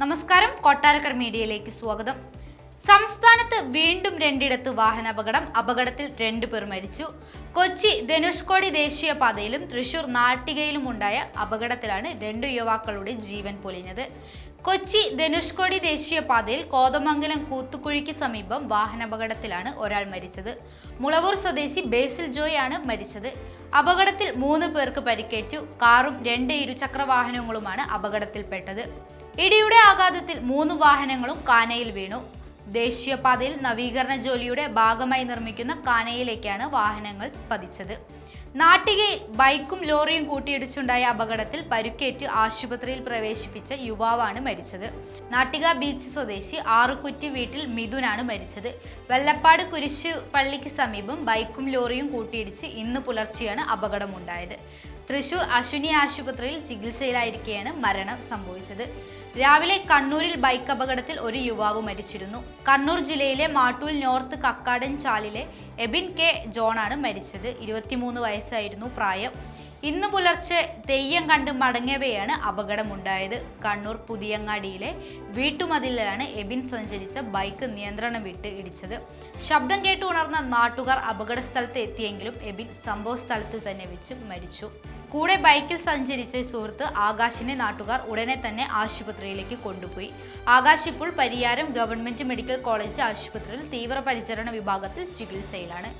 നമസ്കാരം, കൊട്ടാരക്കര മീഡിയയിലേക്ക് സ്വാഗതം. സംസ്ഥാനത്ത് വീണ്ടും രണ്ടിടത്ത് വാഹനാപകടം. അപകടത്തിൽ 2 പേർ മരിച്ചു. കൊച്ചി ധനുഷ്കോടി ദേശീയപാതയിലും തൃശൂർ നാട്ടികയിലും ഉണ്ടായ അപകടത്തിലാണ് 2 യുവാക്കളുടെ ജീവൻ പൊലിഞ്ഞത്. കൊച്ചി ധനുഷ്കോടി ദേശീയപാതയിൽ കോതമംഗലം കൂത്തുകുഴിക്ക് സമീപം വാഹനാപകടത്തിലാണ് ഒരാൾ മരിച്ചത്. മുളവൂർ സ്വദേശി ബേസിൽ ജോയ് ആണ് മരിച്ചത്. അപകടത്തിൽ 3 പേർക്ക് പരിക്കേറ്റു. കാറും 2 ഇരുചക്ര വാഹനങ്ങളുമാണ് അപകടത്തിൽപ്പെട്ടത്. ഇടിയുടെ ആഘാതത്തിൽ 3 വാഹനങ്ങളും കാനയിൽ വീണു. ദേശീയപാതയിൽ നവീകരണ ജോലിയുടെ ഭാഗമായി നിർമ്മിക്കുന്ന കാനയിലേക്കാണ് വാഹനങ്ങൾ പതിച്ചത്. നാട്ടികയിൽ ബൈക്കും ലോറിയും കൂട്ടിയിടിച്ചുണ്ടായ അപകടത്തിൽ പരുക്കേറ്റ് ആശുപത്രിയിൽ പ്രവേശിപ്പിച്ച യുവാവാണ് മരിച്ചത്. നാട്ടിക ബീച്ച് സ്വദേശി ആറുകുറ്റി വീട്ടിൽ മിഥുനാണ് മരിച്ചത്. വെള്ളപ്പാട് കുരിശു പള്ളിക്ക് സമീപം ബൈക്കും ലോറിയും കൂട്ടിയിടിച്ച് ഇന്ന് പുലർച്ചെയാണ് അപകടമുണ്ടായത്. തൃശൂർ അശ്വിനി ആശുപത്രിയിൽ ചികിത്സയിലായിരിക്കെയാണ് മരണം സംഭവിച്ചത്. രാവിലെ കണ്ണൂരിൽ ബൈക്ക് അപകടത്തിൽ ഒരു യുവാവ് മരിച്ചിരുന്നു. കണ്ണൂർ ജില്ലയിലെ മാട്ടൂൽ നോർത്ത് കക്കാടൻ ചാലിലെ എബിൻ കെ ജോണാണ് മരിച്ചത്. 23 വയസ്സായിരുന്നു പ്രായം. ഇന്ന് പുലർച്ചെ തെയ്യം കണ്ട് മടങ്ങവെയാണ് അപകടമുണ്ടായത്. കണ്ണൂർ പുതിയങ്ങാടിയിലെ വീട്ടുമതിലിലാണ് എബിൻ സഞ്ചരിച്ച ബൈക്ക് നിയന്ത്രണം വിട്ട് ഇടിച്ചത്. ശബ്ദം കേട്ട് ഉണർന്ന നാട്ടുകാർ അപകട സ്ഥലത്ത് എത്തിയെങ്കിലും എബിൻ സംഭവ സ്ഥലത്ത് തന്നെ വെച്ച് മരിച്ചു. കൂടെ ബൈക്കിൽ സഞ്ചരിച്ച സുഹൃത്ത് ആകാശിനെ നാട്ടുകാർ ഉടനെ തന്നെ ആശുപത്രിയിലേക്ക് കൊണ്ടുപോയി. ആകാശ് ഇപ്പോൾ പരിയാരം ഗവൺമെന്റ് മെഡിക്കൽ കോളേജ് ആശുപത്രിയിൽ തീവ്രപരിചരണ വിഭാഗത്തിൽ ചികിത്സയിലാണ്.